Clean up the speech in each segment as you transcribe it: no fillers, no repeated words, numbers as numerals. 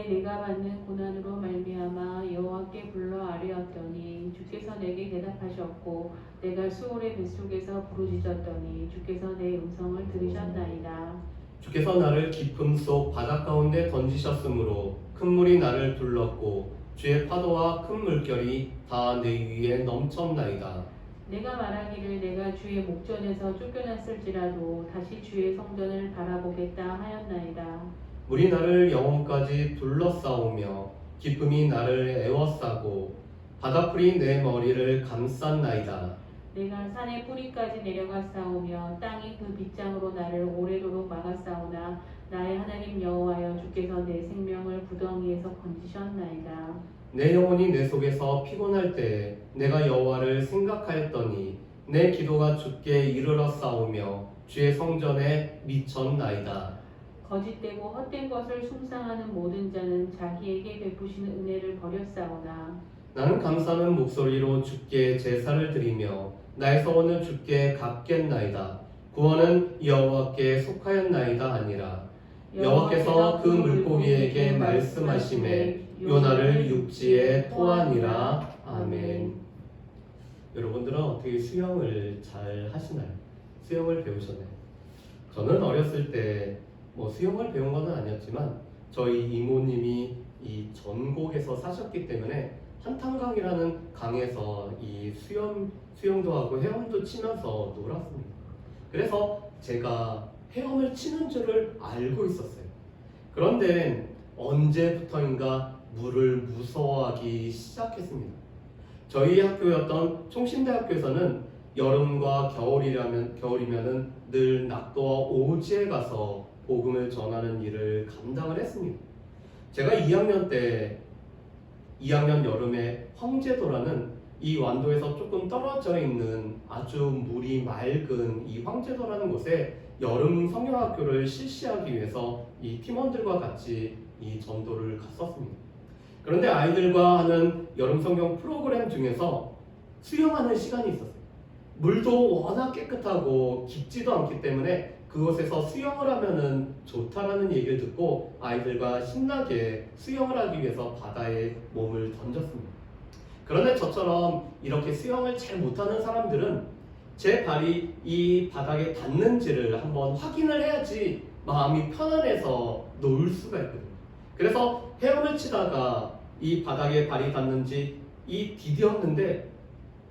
내가 받는 고난으로 말미암아 여호와께 불러 아뢰었더니 주께서 내게 대답하셨고 내가 수월의 뱃속에서 부르짖었더니 주께서 내 음성을 들으셨나이다. 주께서 나를 깊음 속 바닷 가운데 던지셨으므로 큰 물이 나를 둘렀고 주의 파도와 큰 물결이 다 내 위에 넘쳤나이다. 내가 말하기를 내가 주의 목전에서 쫓겨났을지라도 다시 주의 성전을 바라보겠다 하였나이다. 물이 나를 영혼까지 둘러싸오며 기쁨이 나를 애워싸고 바닷불이 내 머리를 감쌌나이다. 내가 산의 뿌리까지 내려가 싸우며 땅이 그 빗장으로 나를 오래도록 막았사오나 나의 하나님 여호와여 주께서 내 생명을 구덩이에서 건지셨나이다. 내 영혼이 내 속에서 피곤할 때 내가 여호와를 생각하였더니 내 기도가 주께 이르러 싸우며 주의 성전에 미쳤나이다. 거짓되고 헛된 것을 숭상하는 모든 자는 자기에게 베푸시는 은혜를 버렸사오나 나는 감사하는 목소리로 주께 제사를 드리며 나의 소원을 주께 갚겠나이다. 구원은 여호와께 속하였나이다 하니라. 여호와께서 그 물고기에게 말씀하시매 요나를 육지에 토하니라. 아멘. 여러분들은 어떻게 수영을 잘 하시나요? 수영을 배우셨나요? 저는 어렸을 때 수영을 배운 건 아니었지만 저희 이모님이 이 전곡에서 사셨기 때문에 한탄강이라는 강에서 이 수영도 하고 헤엄도 치면서 놀았습니다. 그래서 제가 헤엄을 치는 줄을 알고 있었어요. 그런데 언제부터인가 물을 무서워하기 시작했습니다. 저희 학교였던 총신대학교에서는 여름과 겨울이면은 늘 낙도와 오지에 가서 복음을 전하는 일을 감당을 했습니다. 제가 2학년 여름에 황제도라는 이 완도에서 조금 떨어져 있는 아주 물이 맑은 이 황제도라는 곳에 여름 성경학교를 실시하기 위해서 이 팀원들과 같이 이 전도를 갔었습니다. 그런데 아이들과 하는 여름 성경 프로그램 중에서 수영하는 시간이 있었어요. 물도 워낙 깨끗하고 깊지도 않기 때문에 그곳에서 수영을 하면은 좋다라는 얘기를 듣고 아이들과 신나게 수영을 하기 위해서 바다에 몸을 던졌습니다. 그런데 저처럼 이렇게 수영을 잘 못하는 사람들은 제 발이 이 바닥에 닿는지를 한번 확인을 해야지 마음이 편안해서 놓을 수가 있거든요. 그래서 헤엄을 치다가 이 바닥에 발이 닿는지 디뎠는데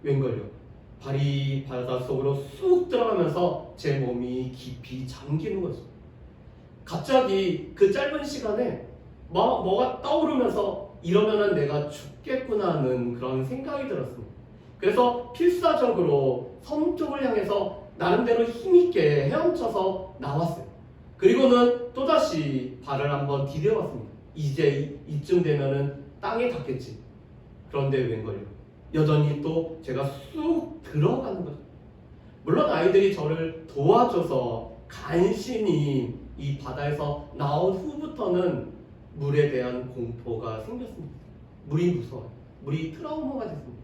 웬걸요? 발이 바닷속으로 쑥 들어가면서 제 몸이 깊이 잠기는 거죠. 갑자기 그 짧은 시간에 뭐가 떠오르면서 이러면은 내가 죽겠구나 하는 그런 생각이 들었습니다. 그래서 필사적으로 섬 쪽을 향해서 나름대로 힘있게 헤엄쳐서 나왔어요. 그리고는 또다시 발을 한번 디뎌봤습니다. 이제 이쯤 되면은 땅에 닿겠지. 그런데 웬걸요? 여전히 또 제가 쑥 들어가는 거죠. 물론 아이들이 저를 도와줘서 간신히 이 바다에서 나온 후부터는 물에 대한 공포가 생겼습니다. 물이 무서워요. 물이 트라우마가 됐습니다.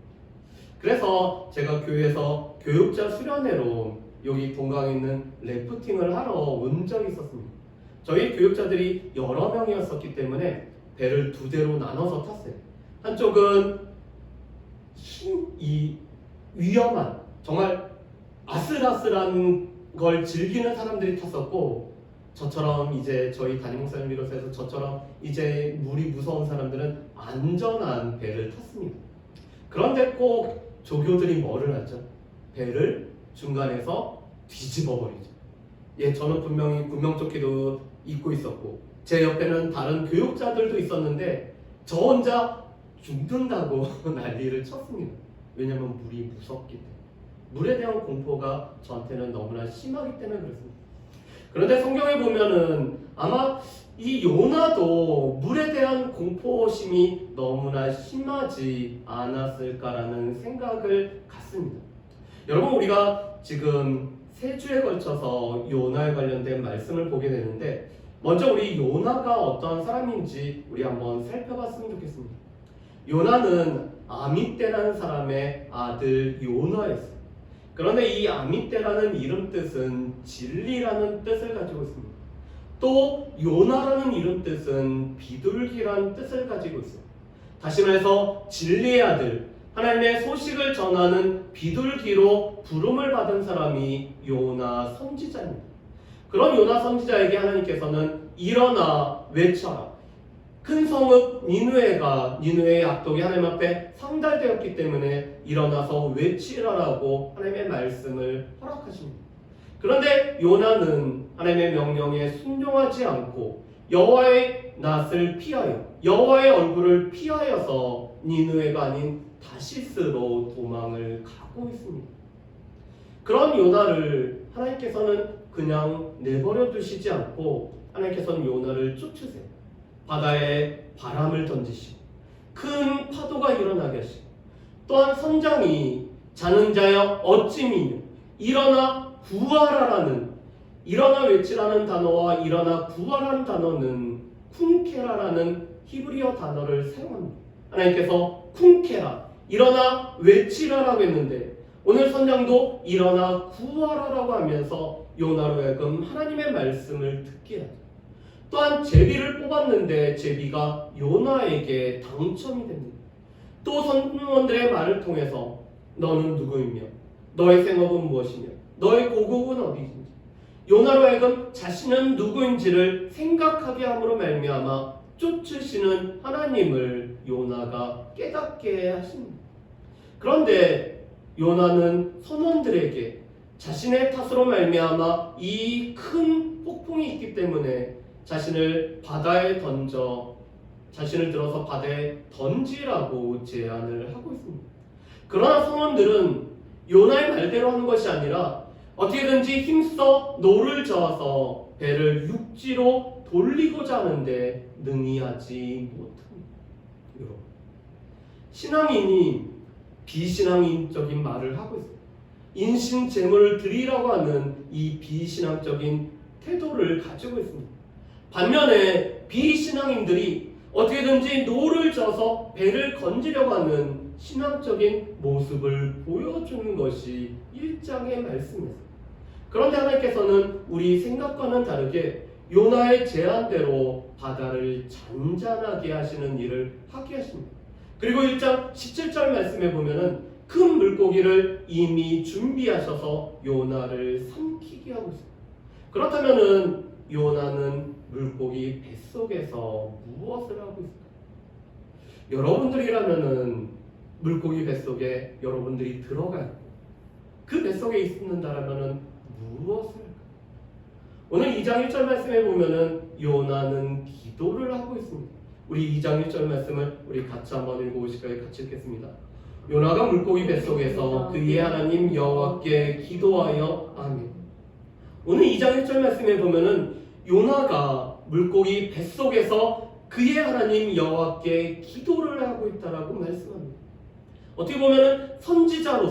그래서 제가 교회에서 교육자 수련회로 여기 동강에 있는 래프팅을 하러 온 적이 있었습니다. 저희 교육자들이 여러 명이었었기 때문에 배를 두 대로 나눠서 탔어요. 한쪽은 이 위험한 정말 아슬아슬한 걸 즐기는 사람들이 탔었고 저처럼 이제 저희 담임 목사님 비롯해서 저처럼 이제 물이 무서운 사람들은 안전한 배를 탔습니다. 그런데 꼭 조교들이 뭐를 하죠? 배를 중간에서 뒤집어 버리죠. 저는 분명히 구명조끼도 입고 있었고 제 옆에는 다른 교육자들도 있었는데 저 혼자 죽는다고 난리를 쳤습니다. 왜냐하면 물이 무섭기 때문에. 물에 대한 공포가 저한테는 너무나 심하기 때문에 그렇습니다. 그런데 성경에 보면은 아마 이 요나도 물에 대한 공포심이 너무나 심하지 않았을까라는 생각을 갖습니다. 여러분, 우리가 지금 3주에 걸쳐서 요나에 관련된 말씀을 보게 되는데 먼저 우리 요나가 어떠한 사람인지 우리 한번 살펴봤으면 좋겠습니다. 요나는 아미떼라는 사람의 아들 요나였어요. 그런데 이 아미떼라는 이름 뜻은 진리라는 뜻을 가지고 있습니다. 또 요나라는 이름 뜻은 비둘기란 뜻을 가지고 있어요. 다시 말해서 진리의 아들, 하나님의 소식을 전하는 비둘기로 부름을 받은 사람이 요나 선지자입니다. 그런 요나 선지자에게 하나님께서는 일어나 외쳐라. 큰 성읍 니느웨의 악독이 하나님 앞에 상달되었기 때문에 일어나서 외치라라고 하나님의 말씀을 허락하십니다. 그런데 요나는 하나님의 명령에 순종하지 않고 여호와의 낯을 피하여 여호와의 얼굴을 피하여서 니느웨가 아닌 다시스로 도망을 가고 있습니다. 그런 요나를 하나님께서는 그냥 내버려 두시지 않고 하나님께서는 요나를 쫓으세요. 바다에 바람을 던지시고 큰 파도가 일어나게 하시고 또한 선장이 자는 자여 어찌 미냐 일어나 구하라라는 일어나 외치라는 단어와 일어나 구하라는 단어는 쿵케라라는 히브리어 단어를 사용합니다. 하나님께서 쿵케라 일어나 외치라라고 했는데 오늘 선장도 일어나 구하라라고 하면서 요나로 하여금 하나님의 말씀을 듣게 하죠. 또한 제비를 뽑았는데 제비가 요나에게 당첨이 됩니다. 또 선원들의 말을 통해서 너는 누구이며 너의 생업은 무엇이며 너의 고국은 어디인지 요나로 하여금 자신은 누구인지를 생각하게 함으로 말미암아 쫓으시는 하나님을 요나가 깨닫게 하십니다. 그런데 요나는 선원들에게 자신의 탓으로 말미암아 이 큰 폭풍이 있기 때문에 자신을 들어서 바다에 던지라고 제안을 하고 있습니다. 그러나 선원들은 요나의 말대로 하는 것이 아니라 어떻게든지 힘써 노를 저어서 배를 육지로 돌리고자 하는데 능히 하지 못합니다. 여러분, 신앙인이 비신앙적인 말을 하고 있습니다. 인신 제물을 드리라고 하는 이 비신앙적인 태도를 가지고 있습니다. 반면에 비신앙인들이 어떻게든지 노를 져서 배를 건지려고 하는 신앙적인 모습을 보여주는 것이 1장의 말씀입니다. 그런데 하나님께서는 우리 생각과는 다르게 요나의 제안대로 바다를 잔잔하게 하시는 일을 하게 하십니다. 그리고 1장 17절 말씀에 보면은 큰 물고기를 이미 준비하셔서 요나를 삼키게 하고 있습니다. 그렇다면은 요나는 물고기 뱃속에서 무엇을 하고 있을까요? 여러분들이라면은 물고기 뱃속에 여러분들이 들어가고 그 뱃속에 있는다라면은 무엇을 할까요? 오늘 2장 1절 말씀에 보면은 요나는 기도를 하고 있습니다. 우리 2장 1절 말씀을 우리 같이 한번 읽어보실까요? 같이 읽겠습니다. 요나가 물고기 뱃속에서 그의 하나님 여호와께 기도하여 아멘. 오늘 2장 1절 말씀에 보면은 요나가 물고기 뱃속에서 그의 하나님 여호와께 기도를 하고 있다라고 말씀합니다. 어떻게 보면은 선지자다운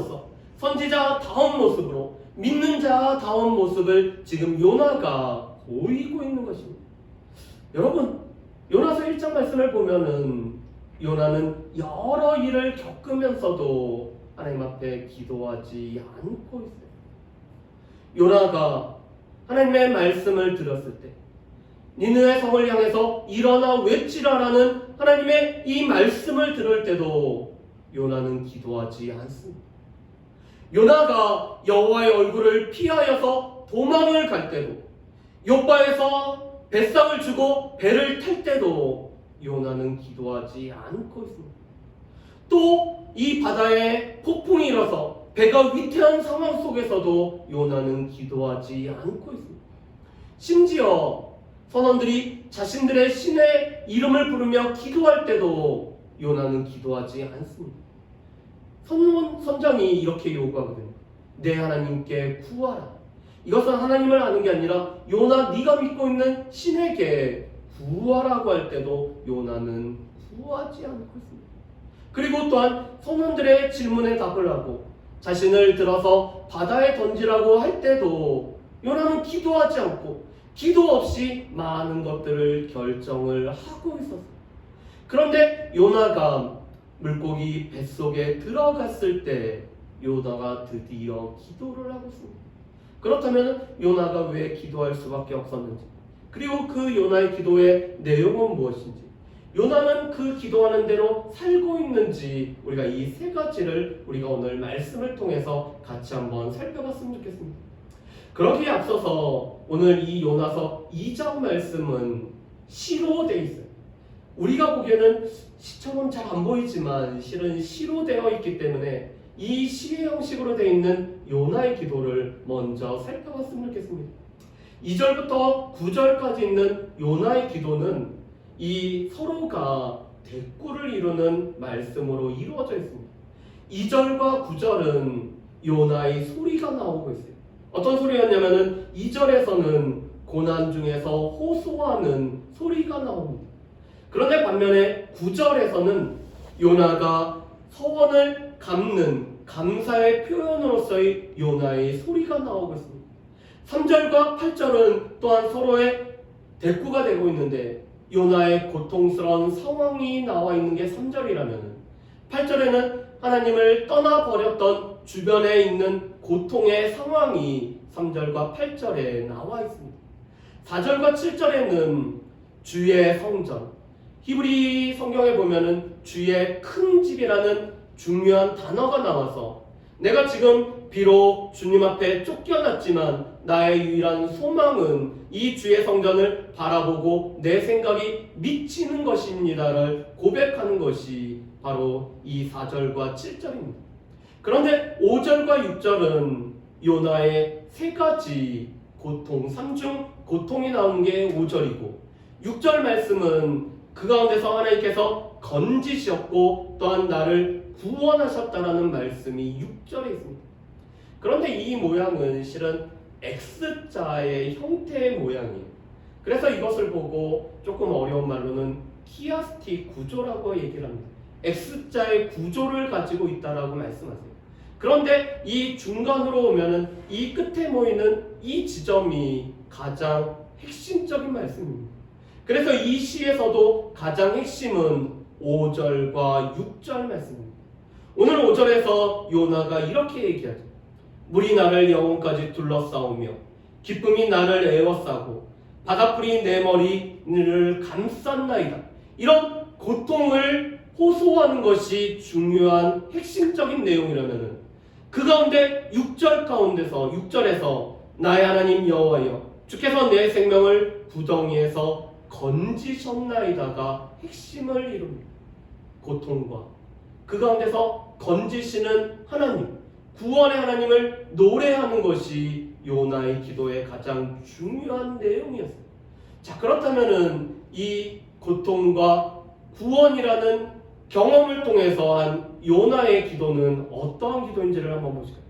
모습으로 믿는 자다운 모습을 지금 요나가 보이고 있는 것입니다. 여러분, 요나서 1장 말씀을 보면은 요나는 여러 일을 겪으면서도 하나님 앞에 기도하지 않고 있어요. 요나가 하나님의 말씀을 들었을 때 니느웨 성을 향해서 일어나 외치라라는 하나님의 이 말씀을 들을 때도 요나는 기도하지 않습니다. 요나가 여호와의 얼굴을 피하여서 도망을 갈 때도 욥바에서 뱃상을 주고 배를 탈 때도 요나는 기도하지 않고 있습니다. 또 이 바다에 폭풍이 일어서 배가 위태한 상황 속에서도 요나는 기도하지 않고 있습니다. 심지어 선원들이 자신들의 신의 이름을 부르며 기도할 때도 요나는 기도하지 않습니다. 선장이 이렇게 요구하거든요. 내 하나님께 구하라. 이것은 하나님을 아는 게 아니라 요나 네가 믿고 있는 신에게 구하라고 할 때도 요나는 구하지 않고 있습니다. 그리고 또한 선원들의 질문에 답을 하고 자신을 들어서 바다에 던지라고 할 때도 요나는 기도하지 않고 기도 없이 많은 것들을 결정을 하고 있었어요. 그런데 요나가 물고기 뱃속에 들어갔을 때 요나가 드디어 기도를 하고 있습니다. 그렇다면 요나가 왜 기도할 수밖에 없었는지, 그리고 그 요나의 기도의 내용은 무엇인지, 요나는 그 기도하는 대로 살고 있는지, 우리가 이 세 가지를 우리가 오늘 말씀을 통해서 같이 한번 살펴봤으면 좋겠습니다. 그러기에 앞서서 오늘 이 요나서 2장 말씀은 시로 되어 있어요. 우리가 보기에는 시처럼 잘 안 보이지만 실은 시로 되어 있기 때문에 이 시의 형식으로 되어 있는 요나의 기도를 먼저 살펴봤으면 좋겠습니다. 2절부터 9절까지 있는 요나의 기도는 이 서로가 대꾸를 이루는 말씀으로 이루어져 있습니다. 2절과 9절은 요나의 소리가 나오고 있어요. 어떤 소리였냐면은 2절에서는 고난 중에서 호소하는 소리가 나옵니다. 그런데 반면에 9절에서는 요나가 서원을 갚는 감사의 표현으로서의 요나의 소리가 나오고 있습니다. 3절과 8절은 또한 서로의 대꾸가 되고 있는데, 요나의 고통스러운 상황이 나와 있는 게 3절이라면 8절에는 하나님을 떠나버렸던 주변에 있는 고통의 상황이 3절과 8절에 나와 있습니다. 4절과 7절에는 주의 성전, 히브리 성경에 보면은 주의 큰 집이라는 중요한 단어가 나와서 내가 지금 비록 주님 앞에 쫓겨났지만 나의 유일한 소망은 이 주의 성전을 바라보고 내 생각이 미치는 것입니다를 고백하는 것이 바로 이 4절과 7절입니다. 그런데 5절과 6절은 요나의 세 가지 고통, 3중 고통이 나오는 게 5절이고, 6절 말씀은 그 가운데서 하나님께서 건지셨고 또한 나를 구원하셨다라는 말씀이 6절에 있습니다. 그런데 이 모양은 실은 X자의 형태의 모양이에요. 그래서 이것을 보고 조금 어려운 말로는 키아스틱 구조라고 얘기를 합니다. X자의 구조를 가지고 있다라고 말씀하세요. 그런데 이 중간으로 오면은 이 끝에 모이는 이 지점이 가장 핵심적인 말씀입니다. 그래서 이 시에서도 가장 핵심은 5절과 6절 말씀입니다. 오늘 5절에서 요나가 이렇게 얘기하죠. 물이 나를 영혼까지 둘러싸우며 기쁨이 나를 에워싸고 바닷불이 내 머리를 감쌌나이다. 이런 고통을 호소하는 것이 중요한 핵심적인 내용이라면 그 가운데 6절 가운데서 6절에서 나의 하나님 여호와여 주께서 내 생명을 구덩이에서 건지셨나이다가 핵심을 이룹니다. 고통과 그 가운데서 건지시는 하나님, 구원의 하나님을 노래하는 것이 요나의 기도의 가장 중요한 내용이었어요. 자, 그렇다면은 이 고통과 구원이라는 경험을 통해서 한 요나의 기도는 어떠한 기도인지를 한번 보실까요?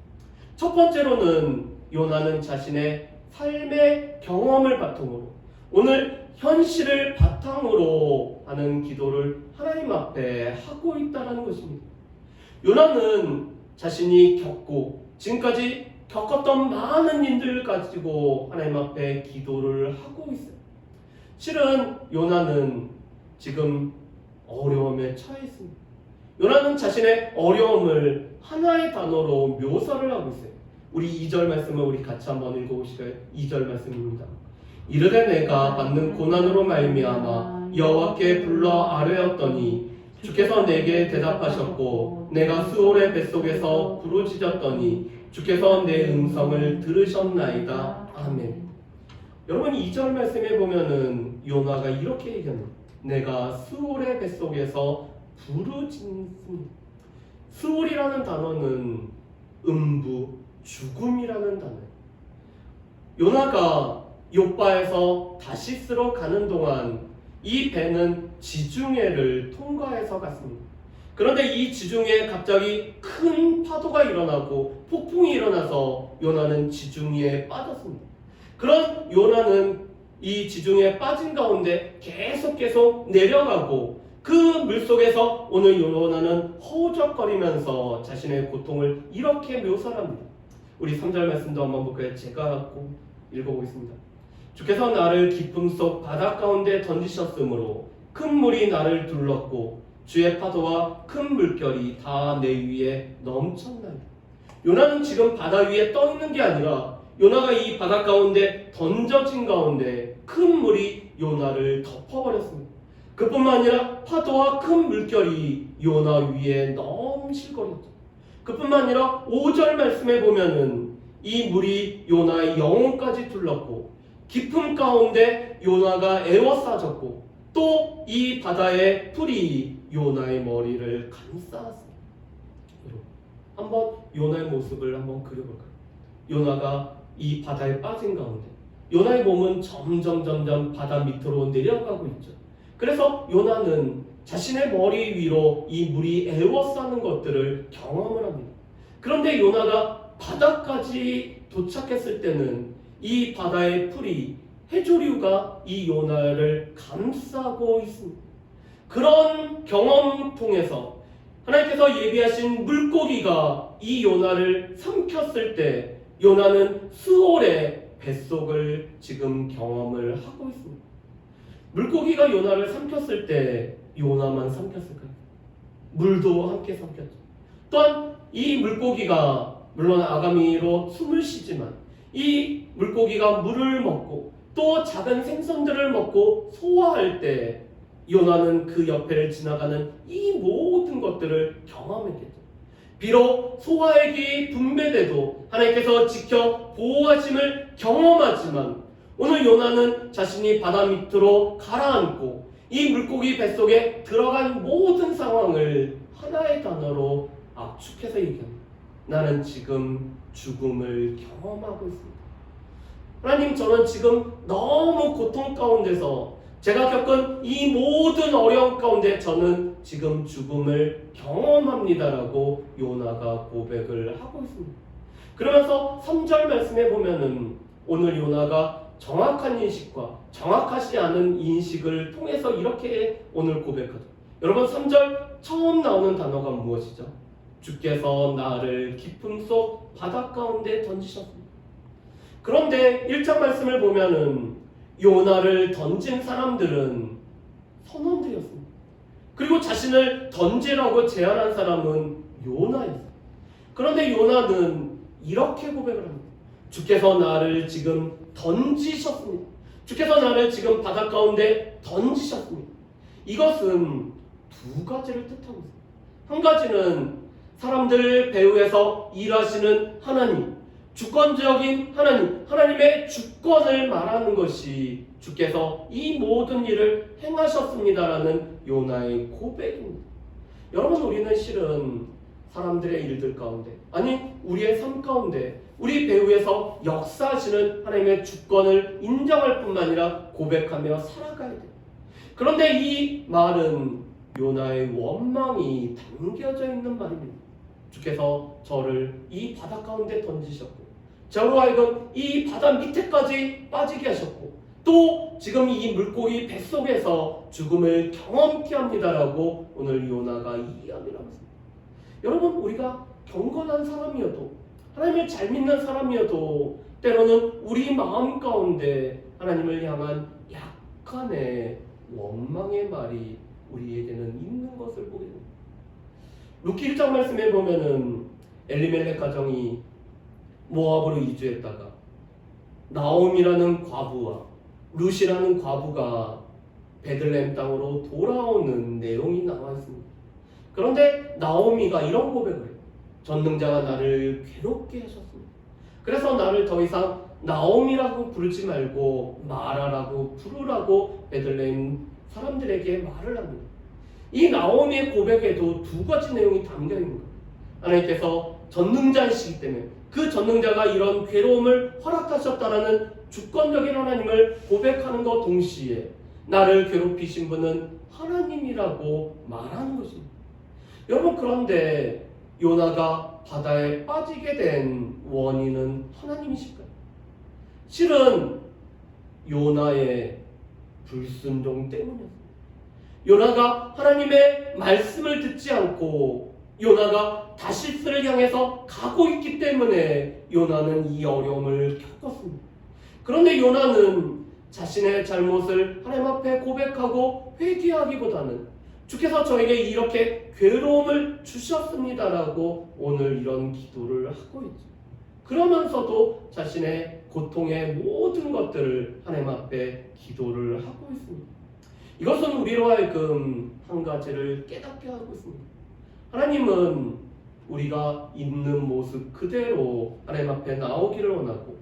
첫 번째로는 요나는 자신의 삶의 경험을 바탕으로 오늘 현실을 바탕으로 하는 기도를 하나님 앞에 하고 있다는 것입니다. 요나는 자신이 겪고 지금까지 겪었던 많은 일들을 가지고 하나님 앞에 기도를 하고 있어요. 실은 요나는 지금 어려움에 처해 있습니다. 요나는 자신의 어려움을 하나의 단어로 묘사를 하고 있어요. 우리 2절 말씀을 우리 같이 한번 읽어보실까요? 2절 말씀입니다. 이르되 내가 받는 고난으로 말미암아 여호와께 불러 아뢰었더니 주께서 내게 대답하셨고 내가 수올의 뱃속에서 부르짖었더니 주께서 내 음성을 들으셨나이다. 아멘. 여러분 2절 말씀에 보면은 요나가 이렇게 얘기합니다. 내가 수올의 뱃속에서 부르짖습니다. 수올이라는 단어는 음부, 죽음이라는 단어예요. 요나가 욥바에서 다시스로 가는 동안 이 배는 지중해를 통과해서 갔습니다. 그런데 이 지중해에 갑자기 큰 파도가 일어나고 폭풍이 일어나서 요나는 지중해에 빠졌습니다. 그런 요나는 이 지중해에 빠진 가운데 계속 내려가고 그 물속에서 오늘 요나는 허우적거리면서 자신의 고통을 이렇게 묘사합니다. 우리 3절 말씀도 한번 볼까요? 제가 꼭 읽어보겠습니다. 주께서 나를 기쁨 속 바다 가운데 던지셨으므로 큰 물이 나를 둘렀고 주의 파도와 큰 물결이 다 내 위에 넘쳤나이다. 요나는 지금 바다 위에 떠 있는 게 아니라 요나가 이 바다 가운데 던져진 가운데 큰 물이 요나를 덮어버렸습니다. 그뿐만 아니라 파도와 큰 물결이 요나 위에 넘실거렸죠. 그뿐만 아니라 5절 말씀에 보면은 이 물이 요나의 영혼까지 둘렀고 깊음 가운데 요나가 에워싸졌고 또 이 바다의 풀이 요나의 머리를 감싸았습니다. 여러분, 한번 요나의 모습을 한번 그려볼까요? 요나가 이 바다에 빠진 가운데 요나의 몸은 점점 바다 밑으로 내려가고 있죠. 그래서 요나는 자신의 머리 위로 이 물이 에워싸는 것들을 경험을 합니다. 그런데 요나가 바다까지 도착했을 때는 이 바다의 풀이 해조류가 이 요나를 감싸고 있습니다. 그런 경험 통해서 하나님께서 예비하신 물고기가 이 요나를 삼켰을 때 요나는 수월의 뱃속을 지금 경험을 하고 있습니다. 물고기가 요나를 삼켰을 때 요나만 삼켰을까요? 물도 함께 삼켰죠. 또한 이 물고기가 물론 아가미로 숨을 쉬지만 이 물고기가 물을 먹고 또 작은 생선들을 먹고 소화할 때 요나는 그 옆에를 지나가는 이 모든 것들을 경험했겠죠. 비록 소화액이 분배돼도 하나님께서 지켜 보호하심을 경험하지만 오늘 요나는 자신이 바다 밑으로 가라앉고 이 물고기 뱃속에 들어간 모든 상황을 하나의 단어로 압축해서 얘기합니다. 나는 지금 죽음을 경험하고 있습니다. 하나님, 저는 지금 너무 고통 가운데서 제가 겪은 이 모든 어려움 가운데 저는 지금 죽음을 경험합니다라고 요나가 고백을 하고 있습니다. 그러면서 3절 말씀에 보면은 오늘 요나가 정확한 인식과 정확하지 않은 인식을 통해서 이렇게 오늘 고백하죠. 여러분, 3절 처음 나오는 단어가 무엇이죠? 주께서 나를 깊음 속 바다 가운데 던지셨습니다. 그런데 1장 말씀을 보면은 요나를 던진 사람들은 선원들이었습니다. 그리고 자신을 던지라고 제안한 사람은 요나였습니다. 그런데 요나는 이렇게 고백을 합니다. 주께서 나를 지금 던지셨습니다. 주께서 나를 지금 바다 가운데 던지셨습니다. 이것은 두 가지를 뜻하고 있습니다. 한 가지는 사람들 배후에서 일하시는 하나님, 주권적인 하나님, 하나님의 주권을 말하는 것이 주께서 이 모든 일을 행하셨습니다라는 요나의 고백입니다. 여러분, 우리는 실은 사람들의 일들 가운데, 아니 우리의 삶 가운데 우리 배후에서 역사하시는 하나님의 주권을 인정할 뿐만 아니라 고백하며 살아가야 돼요. 그런데 이 말은 요나의 원망이 담겨져 있는 말입니다. 주께서 저를 이 바다 가운데 던지셨고 저로 하여금 이 바다 밑에까지 빠지게 하셨고 또 지금 이 물고기 뱃속에서 죽음을 경험케 합니다라고 오늘 요나가 이야기를 하고 있습니다. 여러분, 우리가 경건한 사람이어도 하나님을 잘 믿는 사람이어도 때로는 우리 마음 가운데 하나님을 향한 약간의 원망의 말이 우리에게는 있는 것을 보게 됩니다. 루키 1장 말씀에 보면은 엘리멜렉 가정이 모압으로 이주했다가 나옴이라는 과부와 룻이라는 과부가 베들레헴 땅으로 돌아오는 내용이 나와 있습니다. 그런데 나오미가 이런 고백을 해요. 전능자가 나를 괴롭게 하셨습니다. 그래서 나를 더 이상 나옴이라고 부르지 말고 마라라고 부르라고 베들레헴 사람들에게 말을 합니다. 이 나오미의 고백에도 두 가지 내용이 담겨 있는 거예요. 하나님께서 전능자이시기 때문에 그 전능자가 이런 괴로움을 허락하셨다라는 주권적인 하나님을 고백하는 것 동시에 나를 괴롭히신 분은 하나님이라고 말하는 것입니다. 여러분, 그런데 요나가 바다에 빠지게 된 원인은 하나님이실까요? 실은 요나의 불순종 때문이었습니다. 요나가 하나님의 말씀을 듣지 않고 요나가 다시스를 향해서 가고 있기 때문에 요나는 이 어려움을 겪었습니다. 그런데 요나는 자신의 잘못을 하나님 앞에 고백하고 회개하기보다는 주께서 저에게 이렇게 괴로움을 주셨습니다라고 오늘 이런 기도를 하고 있죠. 그러면서도 자신의 고통의 모든 것들을 하나님 앞에 기도를 하고 있습니다. 이것은 우리로 하여금 한 가지를 깨닫게 하고 있습니다. 하나님은 우리가 있는 모습 그대로 하나님 앞에 나오기를 원하고,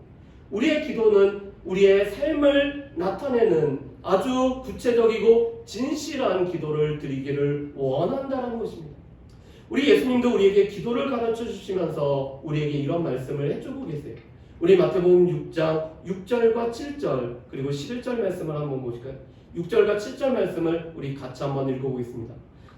우리의 기도는 우리의 삶을 나타내는 아주 구체적이고 진실한 기도를 드리기를 원한다는 것입니다. 우리 예수님도 우리에게 기도를 가르쳐 주시면서 우리에게 이런 말씀을 해주고 계세요. 우리 마태복음 6장 6절과 7절 그리고 11절 말씀을 한번 보실까요? 6절과 7절 말씀을 우리 같이 한번 읽어보겠습니다.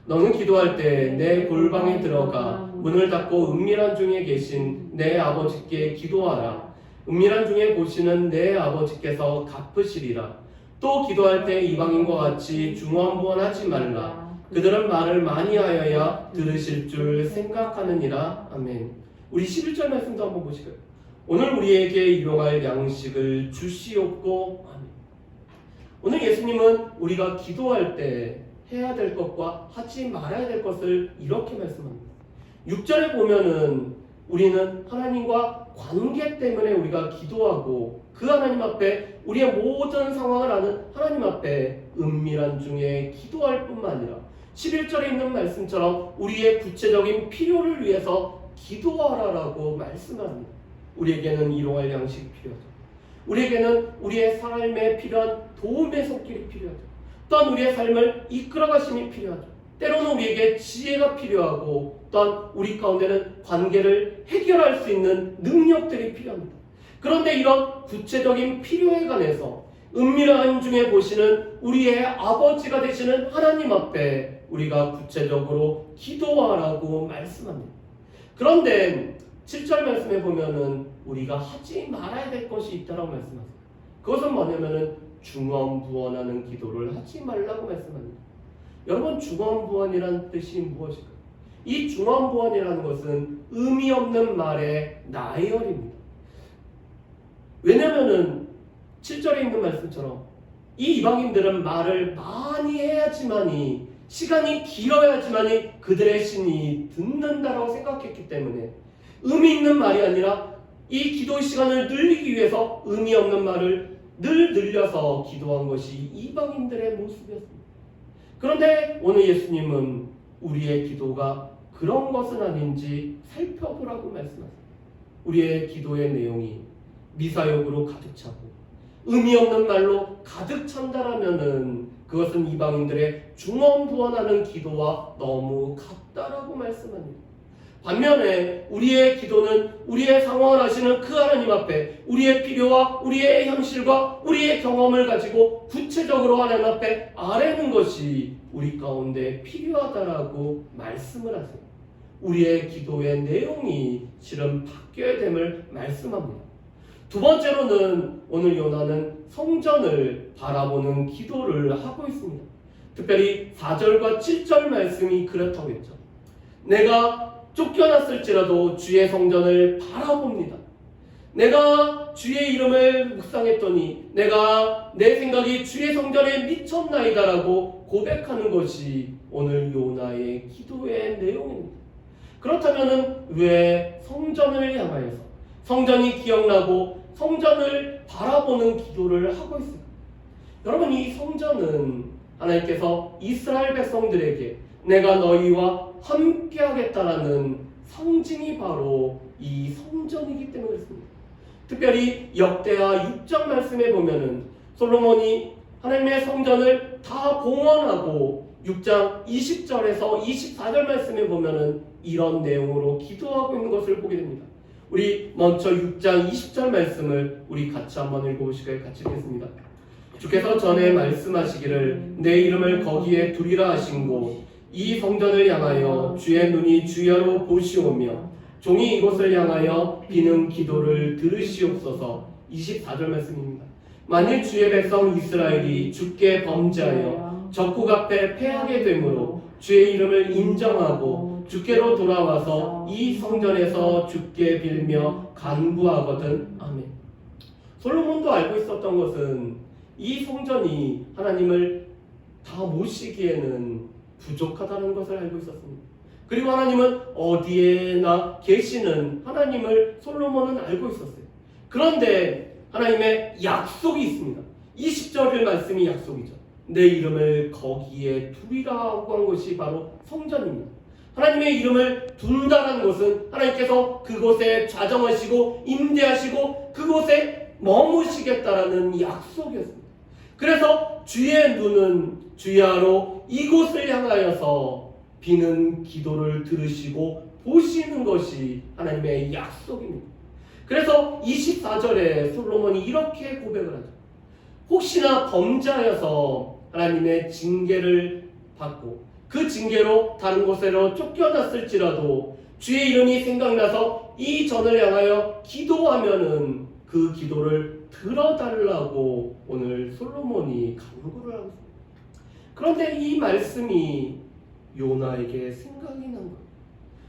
너는 기도할 때 내 골방에 들어가 문을 닫고 은밀한 중에 계신 내 아버지께 기도하라. 은밀한 중에 보시는 내 아버지께서 갚으시리라. 또 기도할 때 이방인과 같이 중언부언하지 말라. 그들은 말을 많이 하여야 들으실 줄 생각하느니라. 아멘. 우리 11절 말씀도 한번 보실까요? 오늘 우리에게 일용할 양식을 주시옵고. 아멘. 오늘 예수님은 우리가 기도할 때 해야 될 것과 하지 말아야 될 것을 이렇게 말씀합니다. 6절에 보면은 우리는 하나님과 관계 때문에 우리가 기도하고, 그 하나님 앞에 우리의 모든 상황을 아는 하나님 앞에 은밀한 중에 기도할 뿐만 아니라 11절에 있는 말씀처럼 우리의 구체적인 필요를 위해서 기도하라라고 말씀합니다. 우리에게는 일용할 양식이 필요하죠. 우리에게는 우리의 삶에 필요한 도움의 손길이 필요하죠. 또한 우리의 삶을 이끌어가심이 필요하죠. 때로는 우리에게 지혜가 필요하고, 또한 우리 가운데는 관계를 해결할 수 있는 능력들이 필요합니다. 그런데 이런 구체적인 필요에 관해서 은밀한 중에 보시는 우리의 아버지가 되시는 하나님 앞에 우리가 구체적으로 기도하라고 말씀합니다. 그런데 7절 말씀에 보면은 우리가 하지 말아야 될 것이 있다고 말씀하세요. 그것은 뭐냐면은 중언부언하는 기도를 하지 말라고 말씀합니다. 여러분, 중언부언이라는 뜻이 무엇일까요? 이 중언부언이라는 것은 의미 없는 말의 나열입니다. 왜냐면은 7절에 있는 말씀처럼 이 이방인들은 말을 많이 해야지만이, 시간이 길어야지만이 그들의 신이 듣는다라고 생각했기 때문에 의미 있는 말이 아니라 이 기도 시간을 늘리기 위해서 의미 없는 말을 늘 늘려서 기도한 것이 이방인들의 모습이었습니다. 그런데 오늘 예수님은 우리의 기도가 그런 것은 아닌지 살펴보라고 말씀하세요. 우리의 기도의 내용이 미사역으로 가득 차고 의미 없는 말로 가득 찬다라면은 그것은 이방인들의 중언부언하는 기도와 너무 같다라고 말씀합니다. 반면에 우리의 기도는 우리의 상황을 아시는 그 하나님 앞에 우리의 필요와 우리의 현실과 우리의 경험을 가지고 구체적으로 하나님 앞에 아뢰는 것이 우리 가운데 필요하다라고 말씀을 하세요. 우리의 기도의 내용이 실은 바뀌어야 됨을 말씀합니다. 두 번째로는 오늘 요나는 성전을 바라보는 기도를 하고 있습니다. 특별히 4절과 7절 말씀이 그렇다고 했죠. 내가 쫓겨났을지라도 주의 성전을 바라봅니다. 내가 주의 이름을 묵상했더니 내가 내 생각이 주의 성전에 미쳤나이다라고 고백하는 것이 오늘 요나의 기도의 내용입니다. 그렇다면 왜 성전을 향하여서 성전이 기억나고 성전을 바라보는 기도를 하고 있습니다? 여러분, 이 성전은 하나님께서 이스라엘 백성들에게 내가 너희와 함께 하겠다라는 상징이 바로 이 성전이기 때문에 그렇습니다. 특별히 역대하 6장 말씀에 보면은 솔로몬이 하나님의 성전을 다 봉헌하고 6장 20절에서 24절 말씀에 보면은 이런 내용으로 기도하고 있는 것을 보게 됩니다. 우리 먼저 6장 20절 말씀을 우리 같이 한번 읽어보실까요? 같이 읽겠습니다. 주께서 전에 말씀하시기를 내 이름을 거기에 두리라 하신 곳 이 성전을 향하여 주의 눈이 주야로 보시오며 종이 이곳을 향하여 비는 기도를 들으시옵소서. 24절 말씀입니다. 만일 주의 백성 이스라엘이 주께 범죄하여 적국 앞에 패하게 되므로 주의 이름을 인정하고 주께로 돌아와서 이 성전에서 주께 빌며 간구하거든. 아멘. 솔로몬도 알고 있었던 것은 이 성전이 하나님을 다 모시기에는 부족하다는 것을 알고 있었습니다. 그리고 하나님은 어디에나 계시는 하나님을 솔로몬은 알고 있었어요. 그런데 하나님의 약속이 있습니다. 20절 말씀이 약속이죠. 내 이름을 거기에 두리라고 한 것이 바로 성전입니다. 하나님의 이름을 둔다는 것은 하나님께서 그곳에 좌정하시고 임대하시고 그곳에 머무시겠다라는 약속이었습니다. 그래서 주의 눈은 주야로 이곳을 향하여서 비는 기도를 들으시고 보시는 것이 하나님의 약속입니다. 그래서 24절에 솔로몬이 이렇게 고백을 하죠. 혹시나 범죄하여서 하나님의 징계를 받고 그 징계로 다른 곳으로 쫓겨났을지라도 주의 이름이 생각나서 이 전을 향하여 기도하면은 그 기도를 들어달라고 오늘 솔로몬이 간구를 하고 있습니다. 그런데 이 말씀이 요나에게 생각이 난 거예요.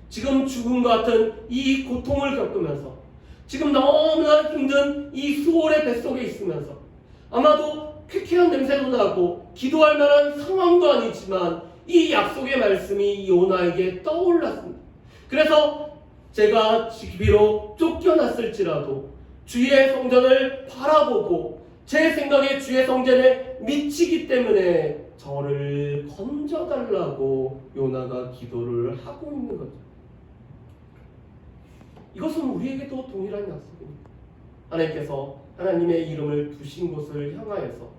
지금 죽음과 같은 이 고통을 겪으면서 지금 너무나 힘든 이 수월의 뱃속에 있으면서 아마도 쾌쾌한 냄새도 나고 기도할 만한 상황도 아니지만 이 약속의 말씀이 요나에게 떠올랐습니다. 그래서 제가 비록 쫓겨났을지라도 주의 성전을 바라보고 제 생각에 주의 성전에 미치기 때문에 저를 건져달라고 요나가 기도를 하고 있는 거죠. 이것은 우리에게도 동일한 약속입니다. 하나님께서 하나님의 이름을 두신 곳을 향하여서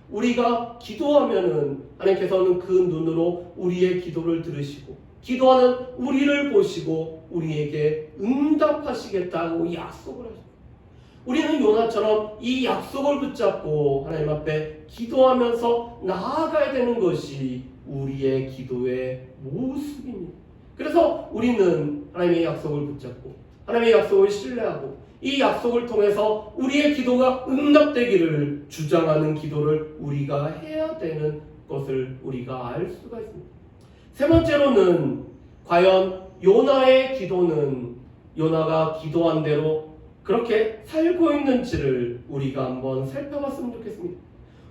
우리가 기도하면은 하나님께서는 그 눈으로 우리의 기도를 들으시고 기도하는 우리를 보시고 우리에게 응답하시겠다고 약속을 하십니다. 우리는 요나처럼 이 약속을 붙잡고 하나님 앞에 기도하면서 나아가야 되는 것이 우리의 기도의 모습입니다. 그래서 우리는 하나님의 약속을 붙잡고 하나님의 약속을 신뢰하고 이 약속을 통해서 우리의 기도가 응답되기를 주장하는 기도를 우리가 해야 되는 것을 우리가 알 수가 있습니다. 세 번째로는 과연 요나의 기도는 요나가 기도한 대로 그렇게 살고 있는지를 우리가 한번 살펴봤으면 좋겠습니다.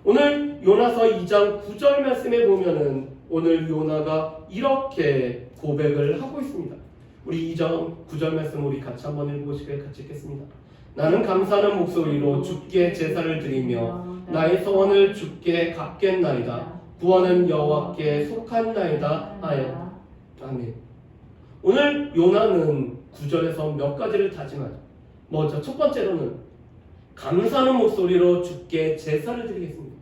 오늘 요나서 2장 9절 말씀에 보면은 오늘 요나가 이렇게 고백을 하고 있습니다. 우리 2장 9절 말씀 우리 같이 한번 읽어보시게 같이 읽겠습니다. 나는 감사하는 목소리로 주께 제사를 드리며 나의 소원을 주께 갚겠나이다. 구원은 여호와께 속한나이다 하여. 아멘. 오늘 요나는 9절에서 몇 가지를 다짐하죠. 먼저 첫 번째로는 감사하는 목소리로 주께 제사를 드리겠습니다.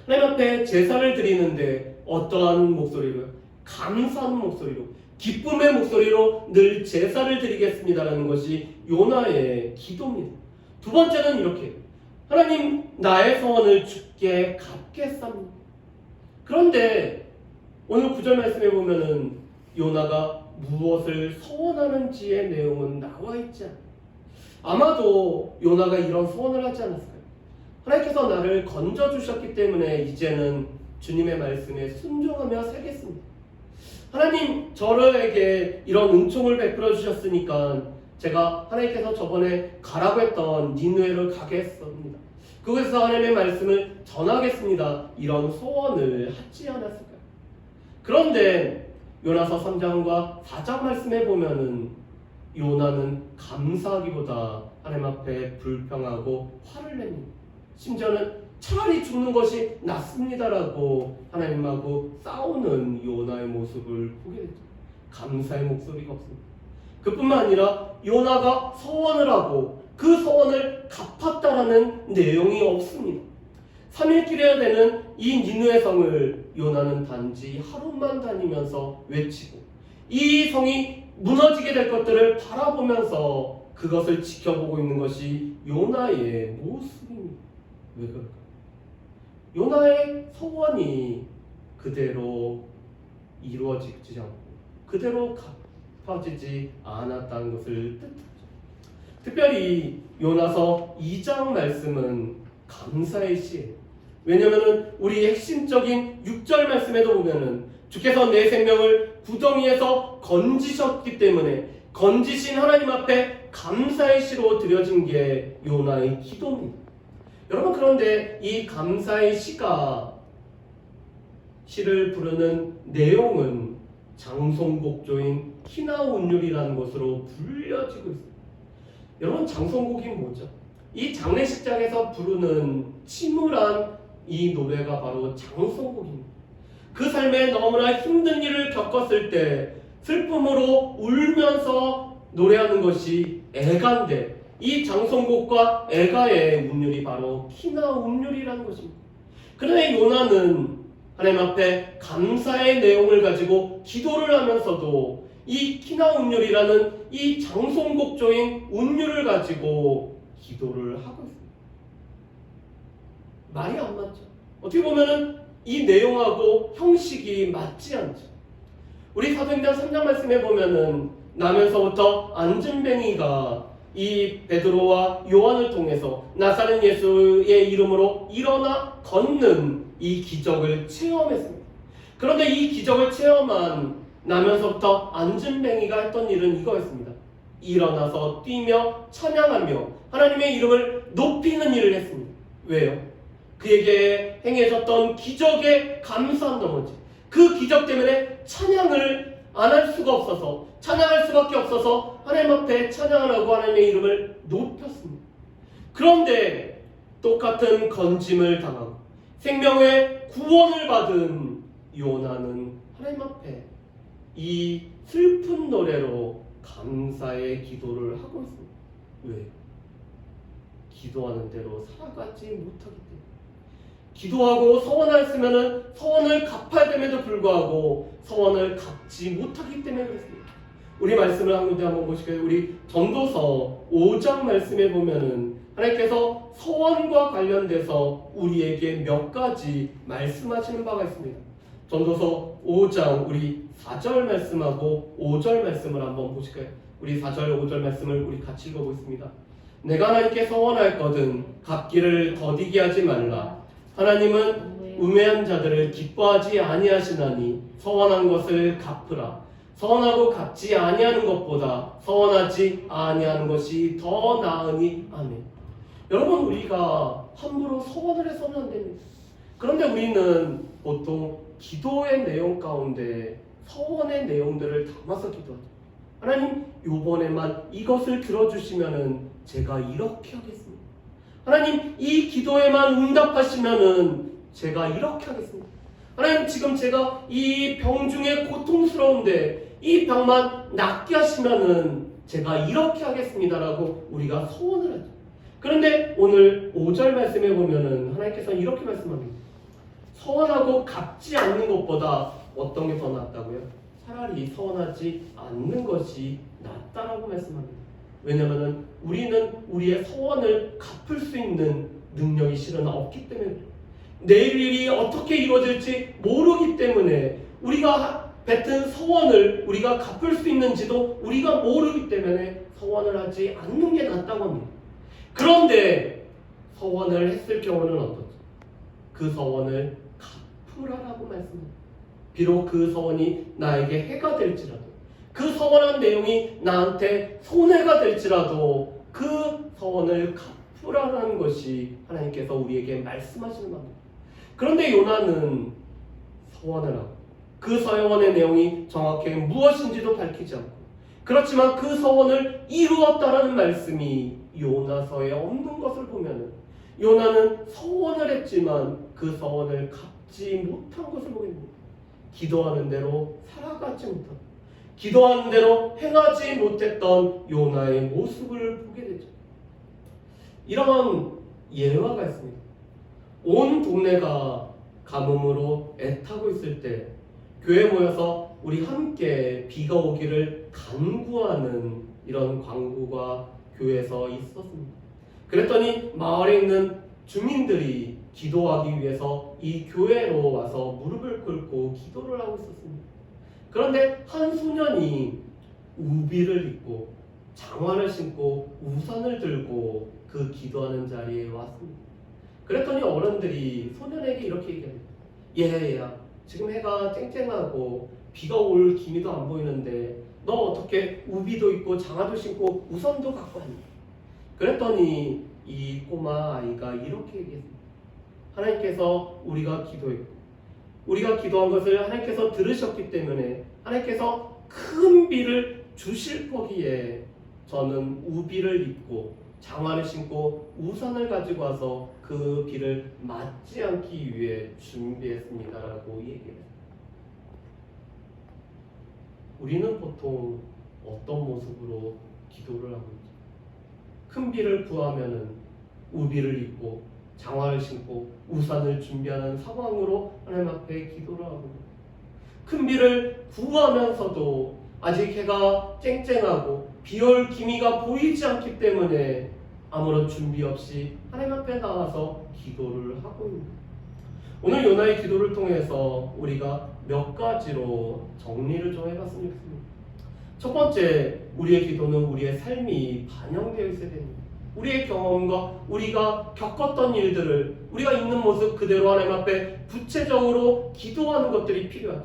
하나님 앞에 제사를 드리는데 어떠한 목소리로요? 감사하는 목소리로, 기쁨의 목소리로 늘 제사를 드리겠습니다라는 것이 요나의 기도입니다. 두 번째는 이렇게, 하나님 나의 소원을 주께 갚겠습니다. 그런데 오늘 9절 말씀에 보면은 요나가 무엇을 소원하는지의 내용은 나와 있지 않아요. 아마도 요나가 이런 소원을 하지 않았을까요? 하나님께서 나를 건져주셨기 때문에 이제는 주님의 말씀에 순종하며 살겠습니다. 하나님 저에게 이런 은총을 베풀어 주셨으니까 제가 하나님께서 저번에 가라고 했던 니느웨를 가겠습니다. 그곳에서 하나님의 말씀을 전하겠습니다. 이런 소원을 하지 않았을까요? 그런데 요나서 3장과 4장 말씀에 보면은 요나는 감사하기보다 하나님 앞에 불평하고 화를 냅니다. 심지어는 차라리 죽는 것이 낫습니다라고 하나님하고 싸우는 요나의 모습을 보게 됐죠. 감사의 목소리가 없습니다. 그뿐만 아니라 요나가 소원을 하고 그 소원을 갚았다라는 내용이 없습니다. 3일 길해야 되는 이 니느웨 성을 요나는 단지 하루만 다니면서 외치고 이 성이 무너지게 될 것들을 바라보면서 그것을 지켜보고 있는 것이 요나의 모습입니다. 왜 그럴까요? 요나의 소원이 그대로 이루어지지 않고 그대로 갚아지지 않았다는 것을 뜻하죠. 특별히 요나서 2장 말씀은 감사의 시예요. 왜냐면은 우리 핵심적인 6절 말씀에도 보면은 주께서 내 생명을 구덩이에서 건지셨기 때문에 건지신 하나님 앞에 감사의 시로 드려진 게 요나의 기도입니다. 여러분, 그런데 이 감사의 시가 시를 부르는 내용은 장송곡조인 키나운율이라는 것으로 불려지고 있습니다. 여러분, 장송곡이 뭐죠? 이 장례식장에서 부르는 침울한 이 노래가 바로 장송곡입니다. 그 삶에 너무나 힘든 일을 겪었을 때 슬픔으로 울면서 노래하는 것이 애가인데, 이 장송곡과 애가의 운율이 바로 키나운율이라는 것입니다. 그런데 요나는 하나님 앞에 감사의 내용을 가지고 기도를 하면서도 이 키나운율이라는 이 장송곡조인 운율을 가지고 기도를 하고 있습니다. 말이 안 맞죠. 어떻게 보면은 이 내용하고 형식이 맞지 않죠. 우리 사도행전 3장 말씀에 보면은 나면서부터 안진뱅이가 이 베드로와 요한을 통해서 나사렛 예수의 이름으로 일어나 걷는 이 기적을 체험했습니다. 그런데 이 기적을 체험한 나면서부터 안진뱅이가 했던 일은 이거였습니다. 일어나서 뛰며 찬양하며 하나님의 이름을 높이는 일을 했습니다. 왜요? 그에게 행해졌던 기적에 감사한 나머지 그 기적 때문에 찬양을 안 할 수가 없어서, 찬양할 수밖에 없어서 하나님 앞에 찬양을 하고 하나님의 이름을 높였습니다. 그런데 똑같은 건짐을 당하고 생명의 구원을 받은 요나는 하나님 앞에 이 슬픈 노래로 감사의 기도를 하고 있습니다. 왜? 기도하는 대로 살아가지 못하기 때문에. 기도하고 서원하였으면 서원을 갚아야 됨에도 불구하고 서원을 갚지 못하기 때문에 그렇습니다. 우리 말씀을 한 군데 한번 보실까요? 우리 전도서 5장 말씀에 보면은 하나님께서 서원과 관련돼서 우리에게 몇 가지 말씀하시는 바가 있습니다. 전도서 5장 우리 4절 말씀하고 5절 말씀을 한번 보실까요? 우리 4절 5절 말씀을 우리 같이 읽어보겠습니다. 내가 하나님께 서원할거든 갚기를 더디게 하지 말라. 하나님은 우매한 자들을 기뻐하지 아니하시나니 서원한 것을 갚으라. 서원하고 갚지 아니하는 것보다 서원하지 아니하는 것이 더 나으니. 아멘. 여러분, 우리가 함부로 서원을 해서는 안 됩니다. 그런데 우리는 보통 기도의 내용 가운데 서원의 내용들을 담아서 기도하죠. 하나님, 요번에만 이것을 들어주시면은 제가 이렇게 하겠습니다. 하나님, 이 기도에만 응답하시면은 제가 이렇게 하겠습니다. 하나님, 지금 제가 이 병 중에 고통스러운데 이 병만 낫게 하시면은 제가 이렇게 하겠습니다라고 우리가 소원을 하죠. 그런데 오늘 5절 말씀에 보면은 하나님께서는 이렇게 말씀합니다. 서원하고 갚지 않는 것보다 어떤 게 더 낫다고요? 차라리 서원하지 않는 것이 낫다라고 말씀합니다. 왜냐하면 우리는 우리의 서원을 갚을 수 있는 능력이 실은 없기 때문에, 내일 일이 어떻게 이루어질지 모르기 때문에, 우리가 뱉은 서원을 우리가 갚을 수 있는지도 우리가 모르기 때문에 서원을 하지 않는 게 낫다고 합니다. 그런데 서원을 했을 경우는 어떻죠? 그 서원을 갚으라라고 말씀합니다. 비록 그 서원이 나에게 해가 될지라도, 그 서원한 내용이 나한테 손해가 될지라도 그 서원을 갚으라는 것이 하나님께서 우리에게 말씀하시는 겁니다. 그런데 요나는 서원을 하고 그 서원의 내용이 정확히 무엇인지도 밝히지 않고, 그렇지만 그 서원을 이루었다라는 말씀이 요나서에 없는 것을 보면 요나는 서원을 했지만 그 서원을 갚지 못한 것을 보게 됩니다. 기도하는 대로 살아가지 못하고 기도하는 대로 행하지 못했던 요나의 모습을 보게 되죠. 이런 예화가 있습니다. 온 동네가 가뭄으로 애타고 있을 때 교회에 모여서 우리 함께 비가 오기를 간구하는 이런 광고가 교회에서 있었습니다. 그랬더니 마을에 있는 주민들이 기도하기 위해서 이 교회로 와서 무릎을 꿇고 기도를 하고 있었습니다. 그런데 한 소년이 우비를 입고 장화를 신고 우산을 들고 그 기도하는 자리에 왔습니다. 그랬더니 어른들이 소년에게 이렇게 얘기합니다. 얘야, 지금 해가 쨍쨍하고 비가 올 기미도 안 보이는데 너 어떻게 우비도 입고 장화도 신고 우산도 갖고 왔니? 그랬더니 이 꼬마 아이가 이렇게 얘기했습니다. 하나님께서 우리가 기도했고 우리가 기도한 것을 하나님께서 들으셨기 때문에 하나님께서 큰 비를 주실 거기에 저는 우비를 입고 장화를 신고 우산을 가지고 와서 그 비를 맞지 않기 위해 준비했습니다라고 얘기해요. 우리는 보통 어떤 모습으로 기도를 하고 있죠? 큰 비를 구하면은 우비를 입고 장화를 신고 우산을 준비하는 상황으로 하나님 앞에 기도를 하고 큰 비를 구하면서도 아직 해가 쨍쨍하고 비올 기미가 보이지 않기 때문에 아무런 준비 없이 하나님 앞에 나와서 기도를 하고 있는 오늘 요나의 기도를 통해서 우리가 몇 가지로 정리를 좀 해봤으면 좋겠습니다. 첫 번째, 우리의 기도는 우리의 삶이 반영되어 있어야 됩니다. 우리의 경험과 우리가 겪었던 일들을 우리가 있는 모습 그대로 하나님 앞에 구체적으로 기도하는 것들이 필요하죠.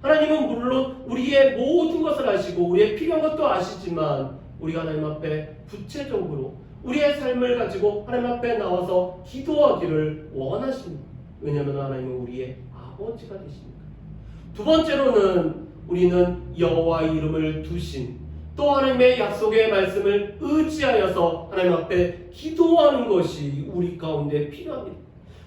하나님은 물론 우리의 모든 것을 아시고 우리의 필요한 것도 아시지만 우리가 하나님 앞에 구체적으로 우리의 삶을 가지고 하나님 앞에 나와서 기도하기를 원하십니다. 왜냐하면 하나님은 우리의 아버지가 되십니다. 두 번째로는 우리는 여호와의 이름을 두신 또 하나님의 약속의 말씀을 의지하여서 하나님 앞에 기도하는 것이 우리 가운데 필요합니다.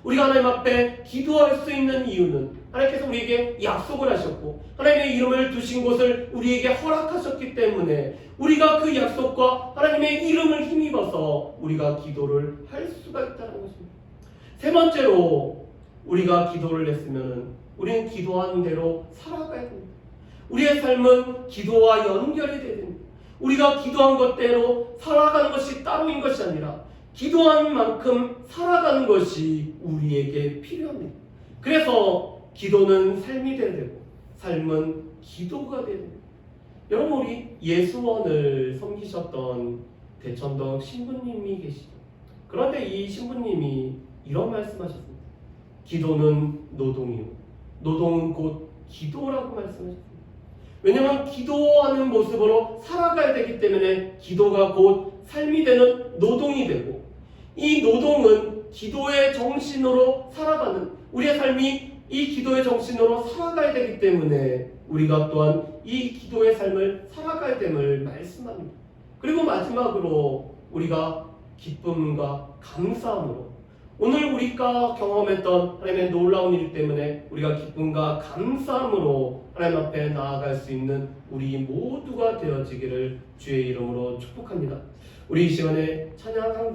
우리가 하나님 앞에 기도할 수 있는 이유는 하나님께서 우리에게 약속을 하셨고 하나님의 이름을 두신 곳을 우리에게 허락하셨기 때문에 우리가 그 약속과 하나님의 이름을 힘입어서 우리가 기도를 할 수가 있다는 것입니다. 세 번째로 우리가 기도를 했으면 우리는 기도한 대로 살아가야 됩니다. 우리의 삶은 기도와 연결이 되야 됩니다. 우리가 기도한 것대로 살아가는 것이 따로인 것이 아니라 기도한 만큼 살아가는 것이 우리에게 필요합니다. 그래서 기도는 삶이 되야 되고 삶은 기도가 되야 됩니다. 여러분, 우리 예수원을 섬기셨던 대천덕 신부님이 계시죠. 그런데 이 신부님이 이런 말씀하셨습니다. 기도는 노동이요 노동은 곧 기도라고 말씀하셨습니다. 왜냐하면 기도하는 모습으로 살아가야 되기 때문에 기도가 곧 삶이 되는 노동이 되고 이 노동은 기도의 정신으로 살아가는 우리의 삶이 이 기도의 정신으로 살아가야 되기 때문에 우리가 또한 이 기도의 삶을 살아가야 됨을 말씀합니다. 그리고 마지막으로 우리가 기쁨과 감사함으로 오늘 우리가 경험했던 하나님의 놀라운 일 때문에 우리가 기쁨과 감사함으로 하나님 앞에 나아갈 수 있는 우리 모두가 되어지기를 주의 이름으로 축복합니다. 우리 이 시간에 찬양 한 곡